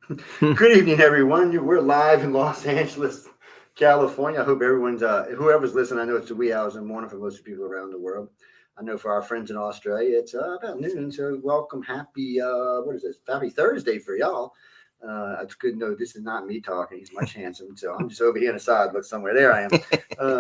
Good evening, everyone. We're live in Los Angeles, California. I hope everyone's, whoever's listening, I know it's the wee hours in the morning for most people around the world. I know for our friends in Australia, it's about noon. So welcome, happy, what is this? Happy Thursday for y'all. It's good to know this is not me talking. He's much handsome. So I'm just over here on the side, look somewhere. There I am.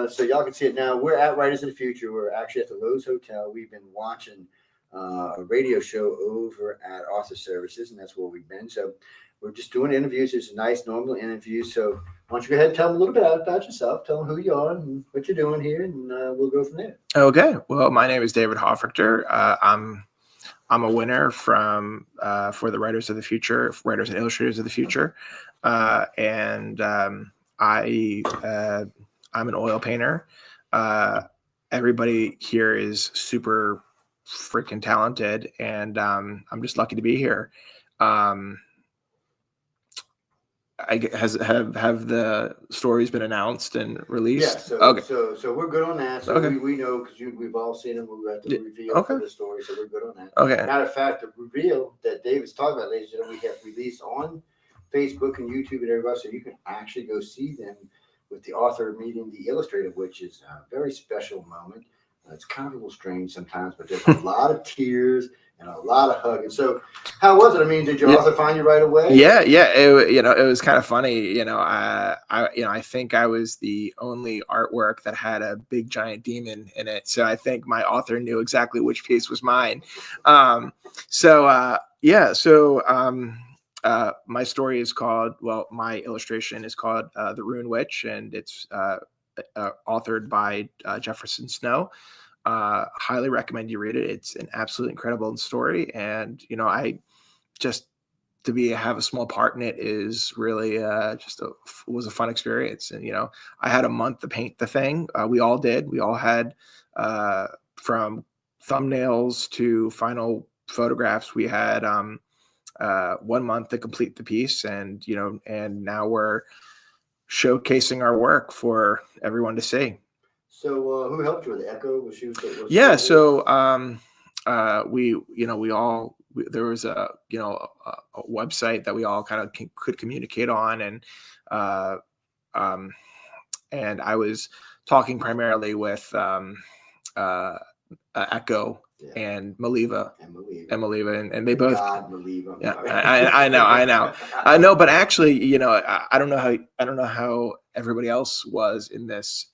So y'all can see it now. We're at Writers of the Future. We're actually at the Lowe's Hotel. We've been watching a radio show over at Author Services, and that's where we've been. So we're just doing interviews. It's a nice, normal interview. So why don't you go ahead and tell them a little bit about yourself, tell them who you are and what you're doing here, and we'll go from there. Okay. Well, my name is David Hoffrichter. I'm a winner from for the Writers of the Future, Writers and Illustrators of the Future, and I'm an oil painter. Everybody here is super freaking talented, and I'm just lucky to be here. Have the stories been announced and released? Yeah, so Okay. so we're good on that. So Okay. we know because we've all seen them. We got the reveal Okay. for the story, so we're good on that. Okay. Matter of fact, the reveal that David's talking about, ladies and gentlemen, we have released on Facebook and YouTube and everybody, so you can actually go see them with the author meeting the illustrator, which is a very special moment. It's kind of a little strange sometimes, but there's a lot of tears and a lot of hugging. So, how was it? I mean, did your author find you right away? Yeah. It was kind of funny. I think I was the only artwork that had a big giant demon in it. So I think my author knew exactly which piece was mine. My story is called, my illustration is called The Rune Witch, and it's authored by Jefferson Snow. Highly recommend you read it. It's an absolutely incredible story, and I just have a small part in it is really was a fun experience. And I had a month to paint the thing. We all did. We all had from thumbnails to final photographs. We had 1 month to complete the piece, and now we're showcasing our work for everyone to see. So who helped you with it? Echo? Was yeah. So there was a website that we all kind of could communicate on, and I was talking primarily with Echo and Maliva, and they both. God, Maliva. Yeah, I know, but actually, I don't know how everybody else was in this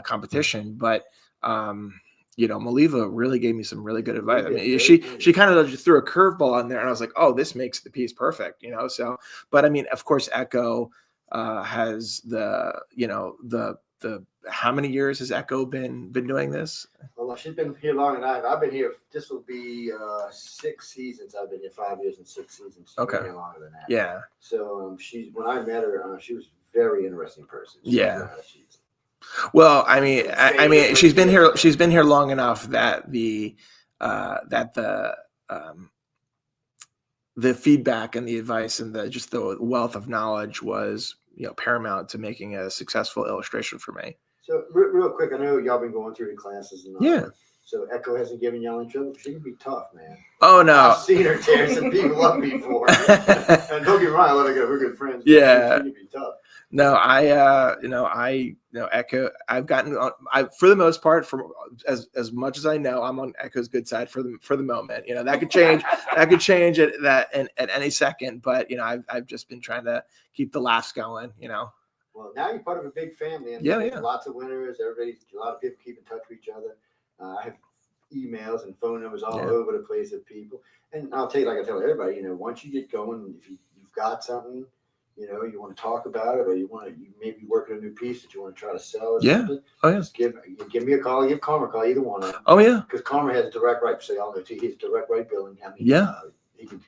competition, but Maliva really gave me some really good advice. I mean, she kind of just threw a curveball in there, and I was like, oh, this makes the piece perfect, So, but I mean, of course, Echo has the how many years has Echo been doing this? Well, she's been here long enough. I've been here. This will be 6 seasons. I've been here 5 years and 6 seasons. She's Okay. been here longer than that. Yeah. So when I met her, she was a very interesting person. Well, I mean, she's been here. She's been here long enough that the feedback and the advice and the wealth of knowledge was paramount to making a successful illustration for me. So real quick, I know y'all been going through the classes and all. Yeah. So Echo hasn't given y'all any trouble. She can be tough, man. Oh no, I've seen her tear some people up before. And don't get me wrong, I love her. We're good friends. Yeah. She can be tough. No, Echo. I've gotten, for the most part, from as much as I know, I'm on Echo's good side for the moment. That could change. That could change at any second. But I've just been trying to keep the laughs going. Well, now you're part of a big family. And lots of winners. A lot of people keep in touch with each other. I have emails and phone numbers all over the place of people. And I'll tell you, like I tell everybody, once you get going, if you've got something, you want to talk about it, or you maybe work on a new piece that you want to try to sell or something. Oh yeah. Just give me a call, give Karma a call, either one of them. Oh yeah. Because Karma has direct right, so y'all know too. He has direct right billing. I mean, he can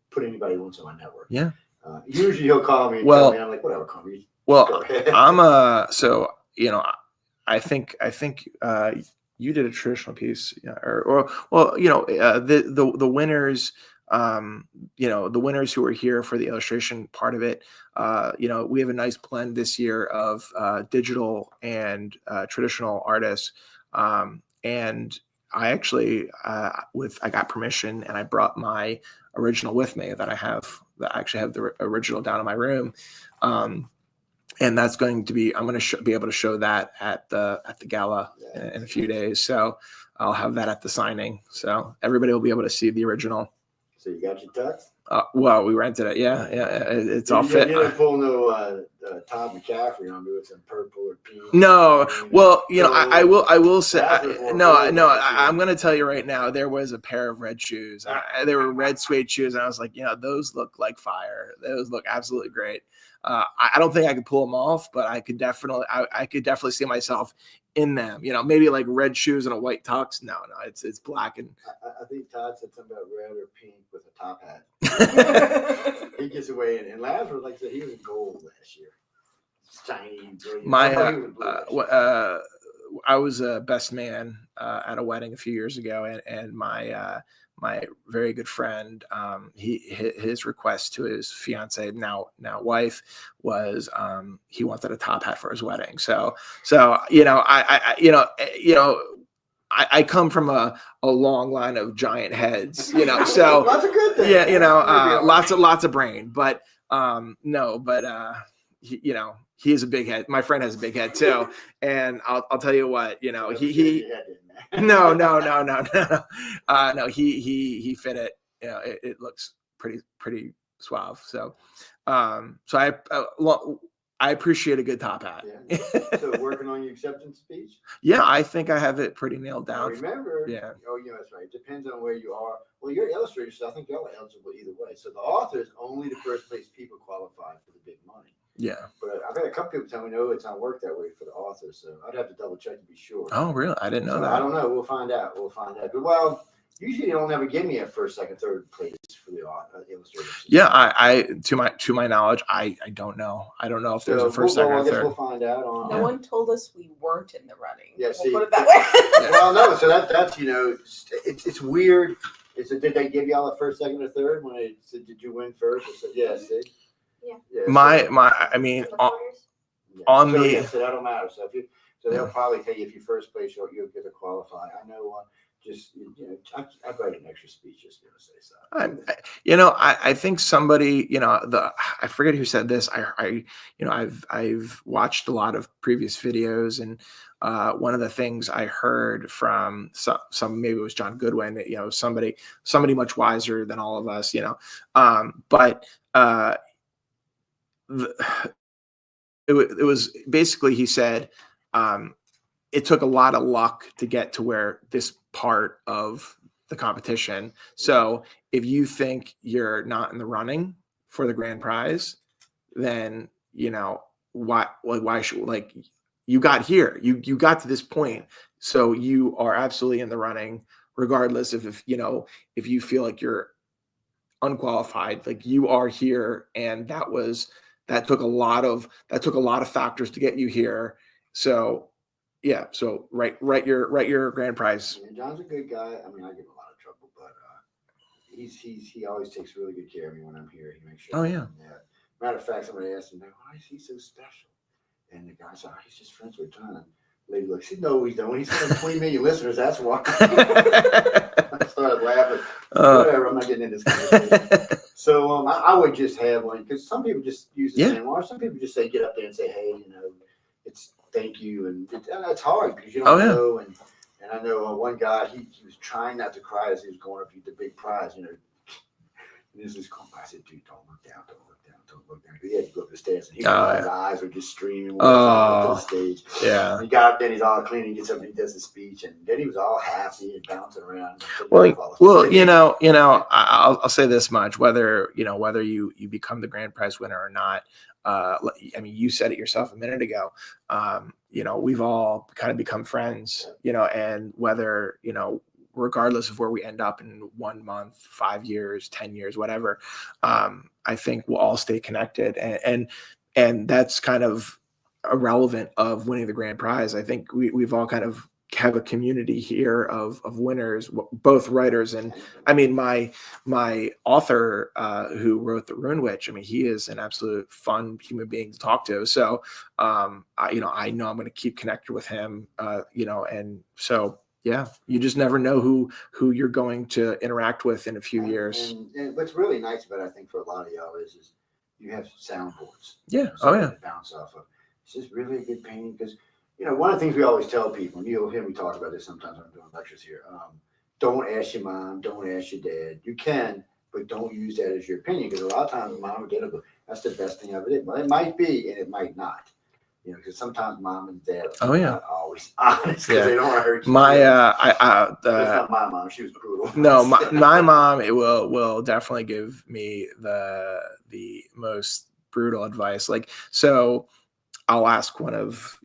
put anybody who wants on my network. Yeah. Usually he'll call me and tell me, I'm like, whatever, Karma. I think you did a traditional piece, the winners. The winners who are here for the illustration part of it, we have a nice blend this year of digital and traditional artists. And I actually, I got permission and I brought my original with me that I actually have the original down in my room. And that's going to be, I'm going to be able to show that at the gala in a few days. So I'll have that at the signing. So everybody will be able to see the original. So you got your tux? Well, we rented it. Yeah. It's all fit. You didn't pull no Todd McCaffrey on me with some purple or pink. No. Well, I will say, I'm going to tell you right now, there was a pair of red shoes. They were red suede shoes. And I was like, those look like fire. Those look absolutely great. I don't think I could pull them off, but I could definitely see myself in them. Maybe like red shoes and a white tux. No, it's black. And I think Todd said something about red or pink with a top hat. He gets away, and Lazarus, like I said, he was in gold last year. Shiny, brilliant. I was a best man at a wedding a few years ago, and my very good friend, his request to his fiance, now wife, was he wanted a top hat for his wedding. So I come from a long line of giant heads, so that's a good thing. Yeah, lots of brain, but he has a big head. My friend has a big head too, and I'll tell you what, he no, he fit it. It looks pretty suave. So I appreciate a good top hat. Yeah. So working on your acceptance speech? Yeah, I think I have it pretty nailed down. Remember? Yeah. Oh, yeah, that's right. It depends on where you are. Well, you're illustrators, so I think y'all are eligible either way. So the author is only the first place people qualified for the big money. Yeah. But I've had a couple people tell me, no, it's not work that way for the author. So I'd have to double check to be sure. Oh, really? I didn't know that. I don't know. We'll find out. But, well, usually they don't ever give me a first, second, third place for the illustrators. Yeah, I to my knowledge, I don't know. I don't know if there's a first, second, or third. We'll find out. No one told us we weren't in the running. Yeah, we'll put it that way. Well, no. So that's it's weird. Did they give y'all a first, second, or third when they said, "Did you win first?" I said, "Yeah." See. Yeah. I mean, on so, the. Yeah, so that don't matter. So they'll probably tell you if you first place, you'll get to qualify. I know. I'd write an extra speech just to say so. I think somebody, I forget who said this. I've watched a lot of previous videos, and one of the things I heard from some maybe it was John Goodwin, somebody much wiser than all of us, but it was basically, he said, it took a lot of luck to get to where this part of the competition. So if you think you're not in the running for the grand prize, then why should you got here, you got to this point, so you are absolutely in the running, regardless of if you feel like you're unqualified. Like, you are here, and that took a lot of factors to get you here. So yeah, so write your grand prize. Yeah, John's a good guy. I mean, I give him a lot of trouble, but he always takes really good care of me when I'm here. He makes sure. Oh, yeah. Matter of fact, somebody asked him, "Why is he so special?" And the guy said, "He's just friends with John." Lady looks, "No, he don't. He's got 20 million listeners. That's why." I started laughing. Whatever. I'm not getting into this conversation. So I would just have one, because some people just use the same, or some people just say, get up there and say, "Hey, it's thank you," and that's hard because you don't know. And I know one guy, he was trying not to cry as he was going up to get the big prize. And this is cool. I said, "Dude, don't look down. Don't look down. Don't look down." He had to go up the stairs, and his eyes were just streaming up the stage. Yeah. He got up there, and he's all clean. He gets up and he does the speech, and then he was all happy and bouncing around. Well, I'll say this much: whether you become the grand prize winner or not. I mean, you said it yourself a minute ago. We've all kind of become friends, and whether, regardless of where we end up in 1 month, 5 years, 10 years, whatever, I think we'll all stay connected, and that's kind of irrelevant of winning the grand prize. I think we've all kind of have a community here of winners, both writers and, I mean, my author who wrote The Rune Witch, I mean, he is an absolute fun human being to talk to. So I know I'm going to keep connected with him, and so Yeah, you just never know who you're going to interact with in a few years. And what's really nice about it, I think, for a lot of y'all is you have soundboards. Yeah. So Oh yeah. to bounce off of. It's just really a good painting because, one of the things we always tell people, and you'll hear me talk about this sometimes when I'm doing lectures here. Don't ask your mom, don't ask your dad. You can, but don't use that as your opinion because a lot of times mom or dad will go, "That's the best thing ever did." But it might be, and it might not. Because sometimes mom and dad are not always honest because they don't want to hurt you. That's not my mom. She was brutal. No, my mom will definitely give me the most brutal advice. Like, so I'll ask one of,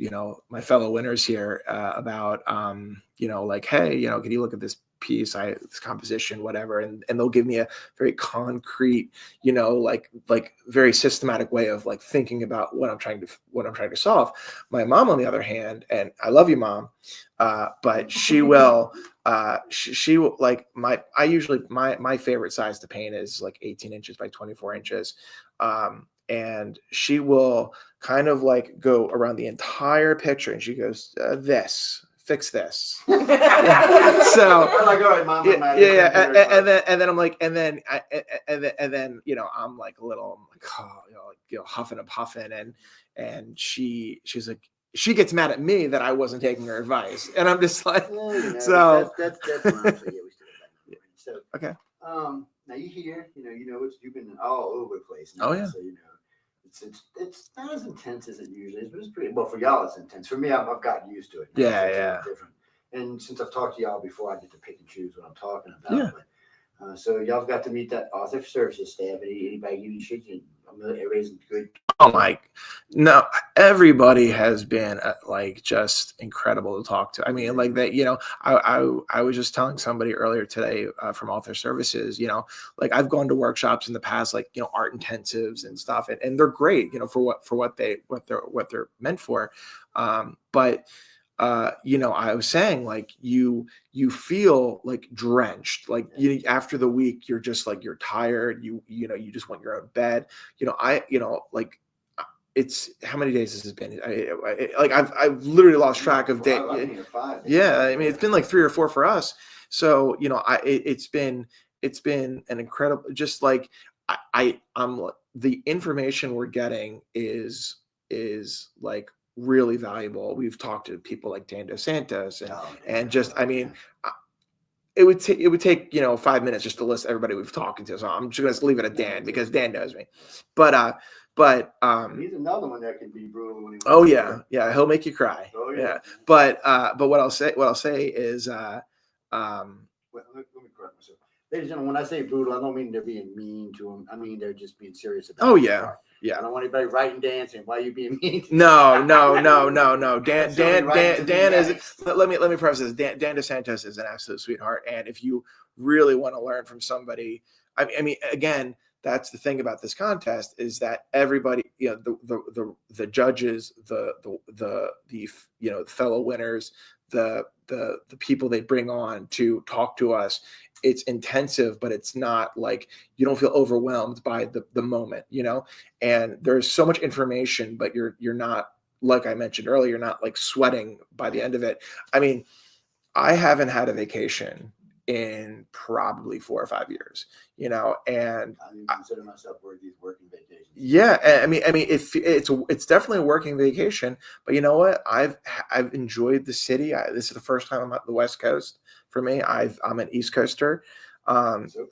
my fellow winners here about, like, hey, can you look at this piece, this composition, whatever, and they'll give me a very concrete, like very systematic way of like thinking about what I'm trying to solve. My mom, on the other hand, and I love you, Mom, but she will, she will like my favorite size to paint is like 18 inches by 24 inches. And she will kind of like go around the entire picture and she goes, fix this. So I'm like, all right, Mom. And then I'm like, and then I'm like a little, huffing and puffing, and she's like, she gets mad at me that I wasn't taking her advice, and I'm just like, so that's Mom. So okay. Now you hear, you've been all over the place. Now, oh yeah. So it's not as intense as it usually is, but it's pretty. Well, for y'all, it's intense. For me, I've gotten used to it. Yeah. Different. And since I've talked to y'all before, I get to pick and choose what I'm talking about. Yeah. But, so y'all got to meet that author services staff. Anybody give you shit? Everybody's good. Oh my, no, everybody has been like just incredible to talk to. I mean, like that, I was just telling somebody earlier today from Author Services, like I've gone to workshops in the past, like, art intensives and stuff, and they're great, for what they're meant for. But I was saying, like, you feel like drenched, like after the week, you're just like, you're tired. You just want your own bed. Like, it's how many days this has been? I've literally lost track of days. Yeah, I mean, it's been like 3 or 4 for us. So it's been an incredible. Just like I'm the information we're getting is like really valuable. We've talked to people like Dan Dos Santos and just, I mean, it would take 5 minutes just to list everybody we've talked to. So I'm just gonna leave it at Dan because Dan knows me. But he's another one that can be brutal when he he'll make you cry. Oh yeah. But what I'll say is let me correct myself. Ladies and gentlemen, when I say brutal, I don't mean they're being mean to him. I mean they're just being serious about it. Yeah, I don't want anybody writing dancing. Why are you being mean? No. Dan is. Let me preface this. Dan Dos Santos is an absolute sweetheart, and if you really want to learn from somebody, I mean, again, that's the thing about this contest is that everybody, the judges, the fellow winners, the people they bring on to talk to us. It's intensive, but it's not like you don't feel overwhelmed by the moment, and there's so much information, but you're not, like I mentioned earlier, you're not like sweating by the end of it. I mean, I haven't had a vacation in probably 4 or 5 years, and I consider myself worthy of working vacation. Yeah, I mean, it's definitely a working vacation, but you know what? I've enjoyed the city. This is the first time I'm at the West Coast for me. I'm an East Coaster. So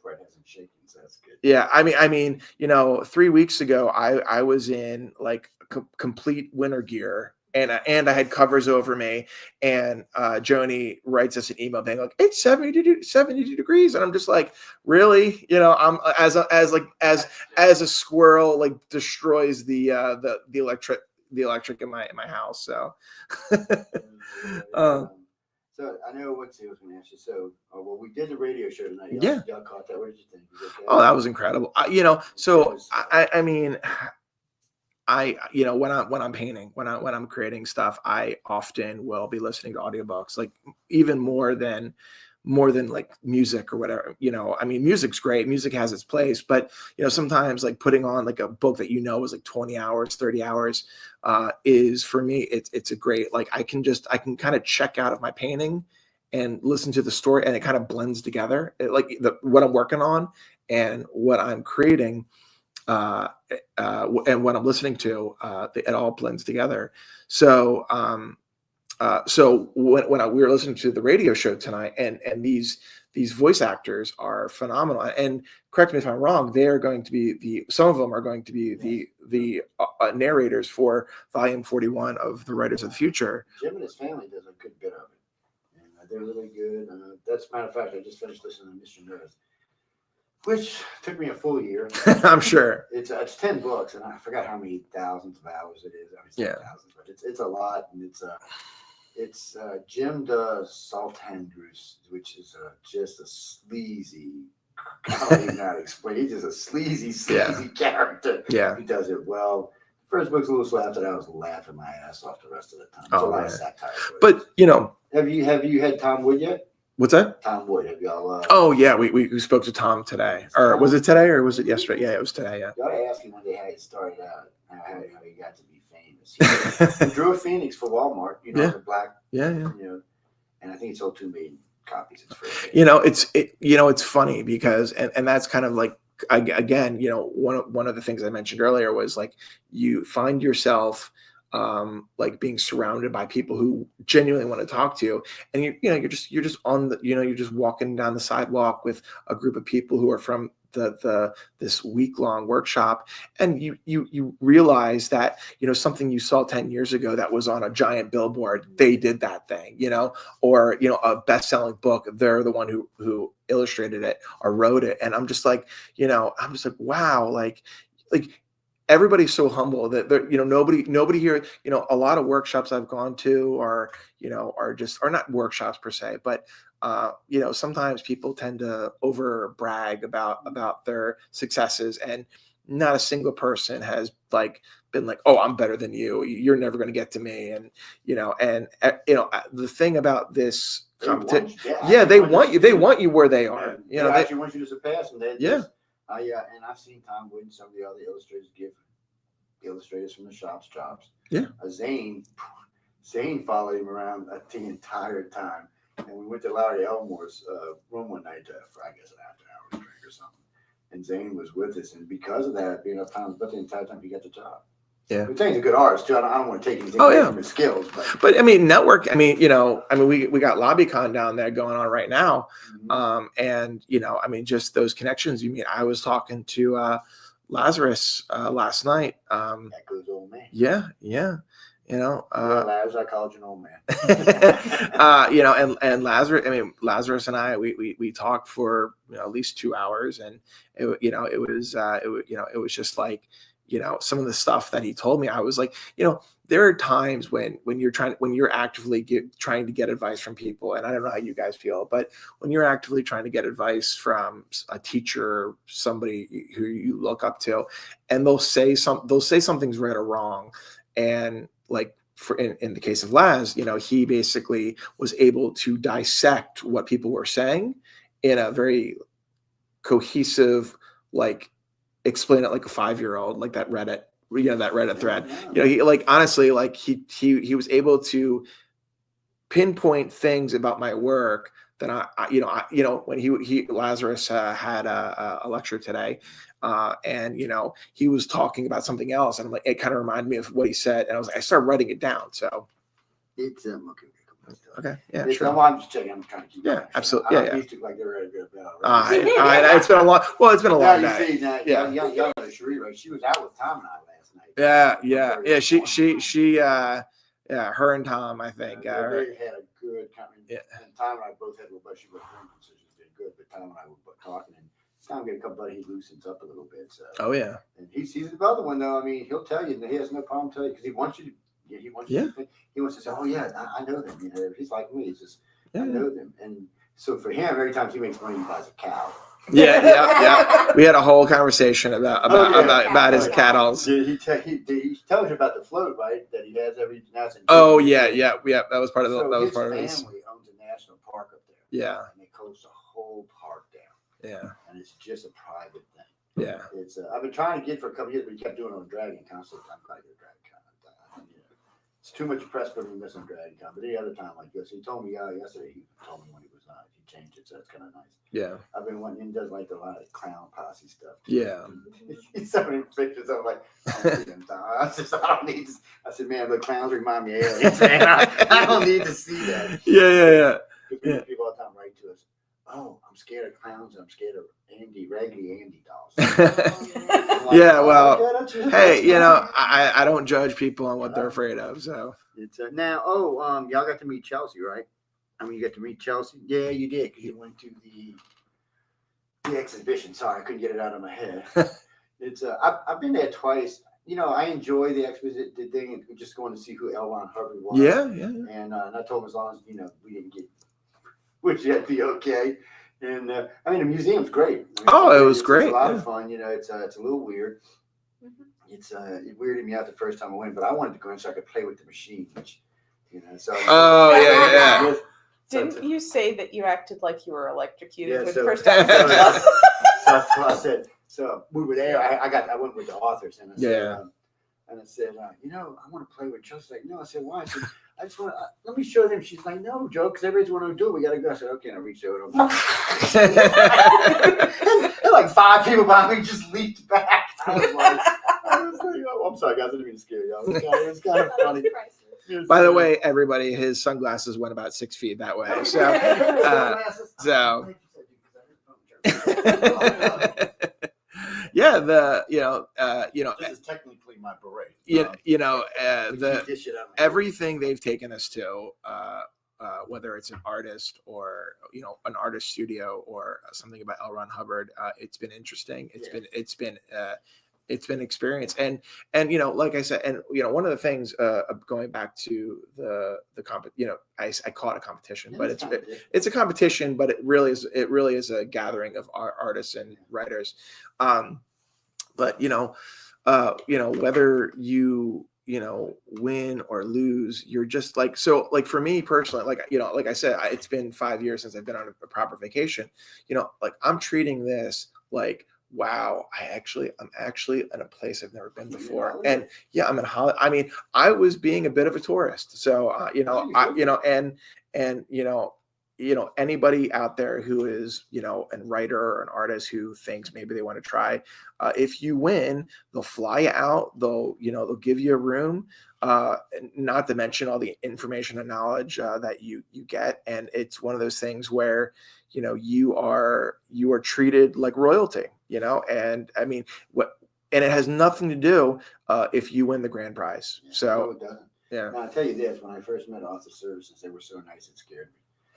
far it hasn't shaken, so that's good. Yeah, I mean, 3 weeks ago, I was in like complete winter gear. And I had covers over me, and Joni writes us an email being like, "It's 72 degrees," and I'm just like, "Really?" I'm as a squirrel like destroys the electric in my house. So, so I know what I was going to ask you. So, we did the radio show tonight. Y'all caught that. What did you think? Okay? Oh, that was incredible. So I mean. When I'm painting, when I'm creating stuff, I often will be listening to audiobooks, like even more than like music or whatever. I mean, music's great. Music has its place, but sometimes like putting on like a book that is like 20 hours, 30 hours is for me, it's a great, like I can kind of check out of my painting and listen to the story, and it kind of blends together. What I'm working on and what I'm creating, and what I'm listening to, it all blends together. So, so when we were listening to the radio show tonight, and these voice actors are phenomenal. And correct me if I'm wrong, they're going to be some of them are going to be the narrators for volume 41 of The Writers of the Future. Jim and his family does a good bit of it, and they're really good. That's a matter of fact, I just finished listening to Mr. Nerds, which took me a full year. I'm sure It's 10 books, and I forgot how many thousands of hours it is. I mean, Yeah. thousands, but it's a lot, and it's Jim does Sultan Goose, which is just a sleazy. I don't even know how to explain. He's just a sleazy character. Yeah. He does it well. First book's a little slow. After that, I was laughing my ass off the rest of the time. There's a lot of satire. But have you had Tom Wood yet? What's that? Tom Wood. Have y'all? Oh yeah, we spoke to Tom today, or was it today, or was it yesterday? Yeah, it was today. Yeah. You got to ask him one day how it started out, how he got to be famous. He drew a phoenix for Walmart. The black. Yeah. And I think it sold 2 million copies. It's free. It's funny because, and that's kind of like, again, one of the things I mentioned earlier was like, you find yourself like being surrounded by people who genuinely want to talk to you, and you're just on the, you're just walking down the sidewalk with a group of people who are from this week-long workshop, and you realize that something you saw 10 years ago that was on a giant billboard, they did that thing, or a best-selling book, they're the one who illustrated it or wrote it. And I'm just like, wow, like everybody's so humble that nobody here, a lot of workshops I've gone to are not workshops per se, but sometimes people tend to over brag about their successes, and not a single person has been like, oh, I'm better than you. You're never going to get to me. And, the thing about this competition, they want you where they are. They actually want you to surpass them. And I've seen Tom Wood and some of the other illustrators give illustrators from the shops jobs. Yeah. Zane followed him around the entire time. And we went to Larry Elmore's room one night for, I guess, an after-hours drink or something. And Zane was with us. And because of that, being up Tom, but the entire time he got the job. Yeah. But Zane's a good artist, too. I don't want to take anything away from his skills. But I mean, network, we got LobbyCon down there going on right now. Mm-hmm. And, just those connections. I was talking to Lazarus last night. That good old man. Yeah. Lazarus, I called you an old man. And Lazarus and I, we talked for at least 2 hours, and it was just like, some of the stuff that he told me, I was like, there are times when you're actively trying to get advice from people, and I don't know how you guys feel, but when you're actively trying to get advice from a teacher, somebody who you look up to, and they'll say something's right or wrong, and like in the case of Laz, he basically was able to dissect what people were saying in a very cohesive, explain it like a 5-year-old, like that Reddit thread. He was able to pinpoint things about my work that when Lazarus had a lecture today, and he was talking about something else, and I'm like, it kind of reminded me of what he said, and I started writing it down. So it's okay, yeah, sure. I'm just checking. I'm trying to keep. Yeah, absolutely. I used to like they're ready to go to bed. It's been a long. Well, it's been a long night. See, now, young Cherie, right? She was out with Tom and I last night. Yeah. She her and Tom, I think. They had a good time. Yeah. And Tom and I both had a little bit. She was drinking, so she did good. But Tom and I were talking, and Tom get a couple, but he loosens up a little bit. So. Oh yeah. And he's the other one though. He'll tell you that he has no problem telling you because he wants you to. Yeah, he wants to say, "Oh yeah, I know them." He's like me. It's just I know them, and so for him, every time he makes money, he buys a cow. Yeah. We had a whole conversation about his cattle. He tells you about the float, right? That he has every now and Oh yeah. That was part of his family owns a national park up there. Yeah. And they closed the whole park down. Yeah. And it's just a private thing. Yeah. It's I've been trying to get for a couple of years, but he kept doing it on Dragon constantly. I'm trying to get a Dragon. It's too much press for me missing Dragon Con. But any other time like this, he told me yesterday. He told me when he was he changed it, so it's kind of nice. Yeah. I've been wanting. He does like a lot of clown posse stuff. Yeah. He's so many pictures. I'm like, I don't see them. I don't need. I said, man, the clowns remind me of aliens. Man. I don't need to see that. Yeah. Because people all the time write to us. Oh, I'm scared of clowns. And I'm scared of Raggedy Andy dolls. Yeah, well, hey, I don't judge people on what they're afraid of. So it's now. Y'all got to meet Chelsea, right? I mean, you got to meet Chelsea. Yeah, you did because you went to the exhibition. Sorry, I couldn't get it out of my head. It's I've been there twice. I enjoy the exposition thing and just going to see who L. Ron Hubbard was. Yeah. And I told him as long as we didn't get, which that'd be okay. And I mean, the museum's great. It was great. It's a lot of fun. It's a little weird. It weirded me out the first time I went, but I wanted to go in so I could play with the machine. Which, so. Oh yeah. Didn't you say that you acted like you were electrocuted when so, first time? So I said. So we were there. I went with the authors, and I said, and I said, I want to play with Chelsea. Like, no, I said, why? I said, I just want to, let me show them. She's like, no, Joe, because everybody's want to do it. We got to go. I said, okay, and I reached over to them. And like 5 people behind me just leaped back. I was like, oh, I'm sorry, guys. I didn't mean to scare y'all. It was kind of funny. By the way, everybody, his sunglasses went about 6 feet that way. Yeah, this is technically my beret. Everything they've taken us to, whether it's an artist or an artist studio or something about L. Ron Hubbard, it's been interesting. It's been experience, and like I said, and one of the things going back to the I call it a competition, but it's a competition, but it really is a gathering of artists and writers, but whether you win or lose, you're just like, so like for me personally, like I said, it's been 5 years since I've been on a proper vacation. Like I'm treating this like, wow, I'm actually in a place I've never been before. And yeah, I'm in Hollywood. I mean, I was being a bit of a tourist. So, anybody out there who is, a writer or an artist who thinks maybe they want to try, if you win, they'll fly you out. They'll give you a room, not to mention all the information and knowledge that you get. And it's one of those things where, you are treated like royalty, and I mean, and it has nothing to do if you win the grand prize. Yeah, so no, it doesn't. Yeah. Now, I'll tell you this, when I first met Author Services, they were so nice it scared me.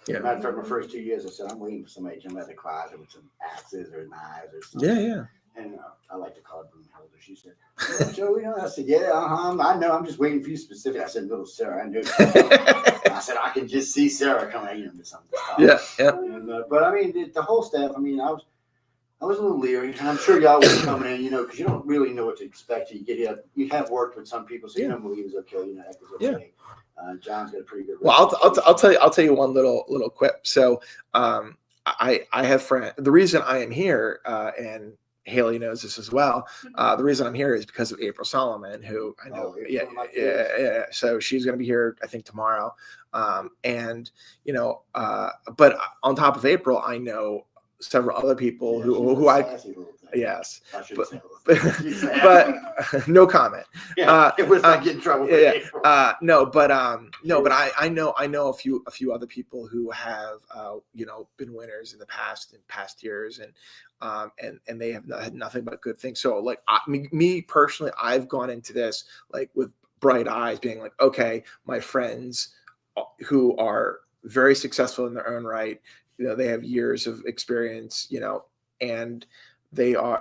Yeah. Matter of fact, my first 2 years, I said, I'm waiting for somebody to jump out of the closet with some axes or knives or something. Yeah. And I like to call her broom holder. She said, oh, Joey, I said, yeah, I know. I'm just waiting for you specific. I said, little Sarah, I knew. I said, I can just see Sarah coming into something. Yeah. And, but I mean, the whole staff, I mean, I was a little leery, and I'm sure y'all was coming in, because you don't really know what to expect. You get here, you have worked with some people, so you know Maliba's okay, Eck is okay. John's got a pretty good. Well, I'll tell you one little quip. So, I have friends. The reason I am here, and Haley knows this as well. The reason I'm here is because of April Solomon, who I know. Yeah. So she's going to be here, I think, tomorrow. But on top of April, I know several other people who I yes, but no comment. It was not getting trouble. But I know a few other people who have been winners in past years, and they have had nothing but good things. So like me personally, I've gone into this like with bright eyes, being like, okay, my friends who are very successful in their own right, they have years of experience, and they are,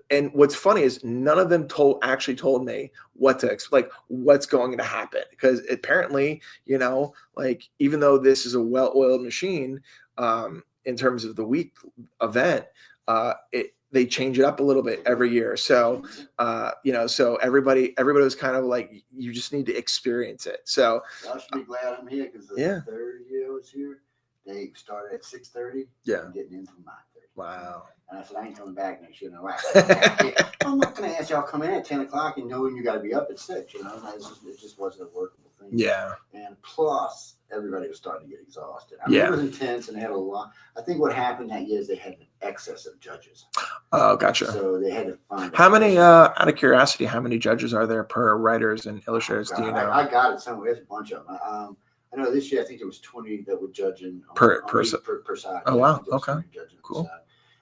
and what's funny is none of them actually told me what to expect, like what's going to happen, because apparently, like even though this is a well-oiled machine, in terms of the week event, they change it up a little bit every year. So, so everybody was kind of like, you just need to experience it. So I should be glad I'm here, because the third year I was here, they started at 6:30. Yeah. I'm getting in from 9:30. Wow. And I said, I ain't coming back next year. No, I'm not going to ask y'all come in at 10 o'clock and knowing you got to be up at 6. It just wasn't a workable thing. Yeah. And plus, everybody was starting to get exhausted. I mean, Yeah. it was intense and they had a lot. I think what happened that year is they had an excess of judges. Oh, gotcha. So they had to find How many, out of curiosity, how many judges are there per writers and illustrators? Oh, Do you God, know? I got it somewhere. There's a bunch of them. I know this year I think there was 20 that were judging Per side. Oh, Yeah, I wow. think there was Okay. 20 judging on Cool. side.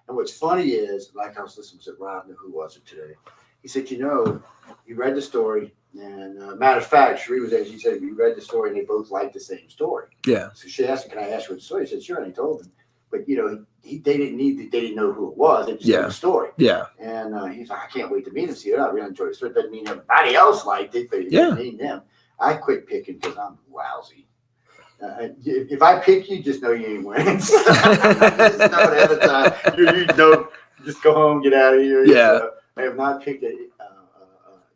And what's funny is, like I was listening to Rob, who was it today? He said, you read the story, and matter of fact, Sheree was there. She said, you read the story, and they both liked the same story. Yeah. So she asked him, "Can I ask you what the story?" He said, "Sure." And he told them, but they didn't know who it was. They just knew the story. Yeah. And he's like, "I can't wait to meet him. See it. I really enjoyed the story." Doesn't mean everybody else liked it, but it didn't mean them. I quit picking because I'm lousy. If I pick you, just know you ain't winning. Just know it ahead of time. Just go home, get out of here. Yeah. So I have not picked it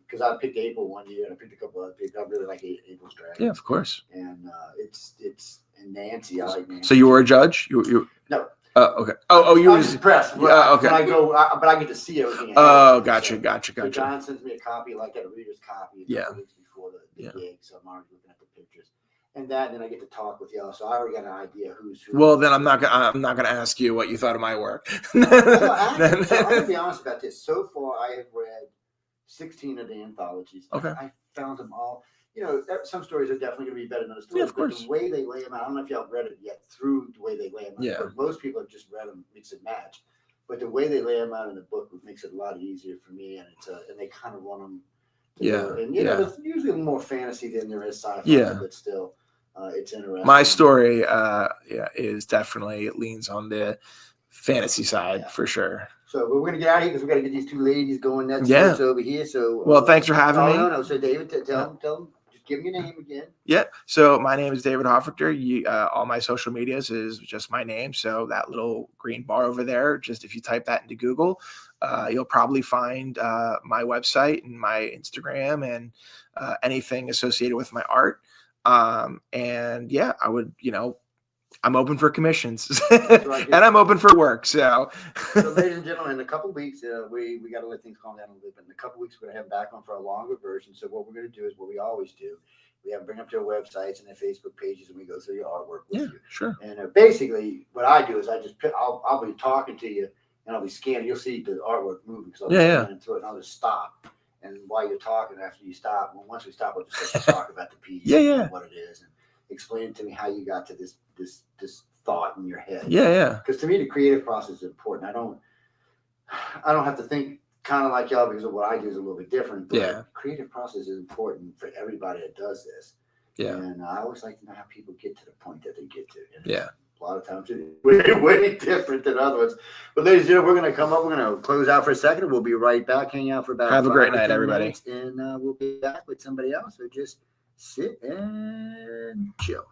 because I picked April one year and I picked a couple other picks. I really like April's draft. Yeah, of course. And it's and Nancy. I like Nancy. So you were a judge? You No. Okay. Oh, you I'm were just impressed. okay. When I go, but I get to see everything. Oh, gotcha. So John sends me a copy, like a reader's copy, a couple weeks before the gig. So I'm already looking at the pictures, and then I get to talk with y'all. So I already got an idea who's who. Well, then I'm not gonna ask you what you thought of my work. I'm gonna be honest about this. So far, I have read 16 of the anthologies. Okay. I found them all. Some stories are definitely going to be better than other stories. Yeah, of course. But the way they lay them out, I don't know if y'all have read it yet through the way they lay them out. Yeah. But most people have just read them, mix and match. But the way they lay them out in the book makes it a lot easier for me, and and they kind of want them. And there's usually more fantasy than there is sci-fi. Yeah. But still, it's interesting. My story, is definitely leans on the fantasy side for sure. So we're gonna get out of here because we got to get these two ladies going. That's over here. So well, thanks for having me. No. So David, tell them. Give me your name again. Yeah. So my name is David Hoffrichter. All my social medias is just my name. So that little green bar over there, just if you type that into Google, you'll probably find my website and my Instagram and anything associated with my art. And yeah, I would, I'm open for commissions and I'm open for work. So ladies and gentlemen, in a couple of weeks, we got to let things calm down a little bit. In a couple of weeks, we're going to have back on for a longer version. So what we're going to do is what we always do. We have bring up to our websites and their Facebook pages, and we go through your artwork with you. Sure. And basically, what I do is I just I'll be talking to you, and I'll be scanning. You'll see the artwork moving because I'll be scanning through it, and I'll just stop. And while you're talking, after you stop, once we stop, we'll just talk about the piece, and what it is, and explain to me how you got to this thought in your head. Because to me, the creative process is important. I don't have to think kind of like y'all because of what I do is a little bit different. But creative process is important for everybody that does this. And I always like to know how people get to the point that they get to. And a lot of times it's way different than other ones. But ladies and gentlemen, we're going to come up. We're going to close out for a second. We'll be right back. Hang out for about Have a great night, everybody. Minutes, and we'll be back with somebody else. So just sit and chill.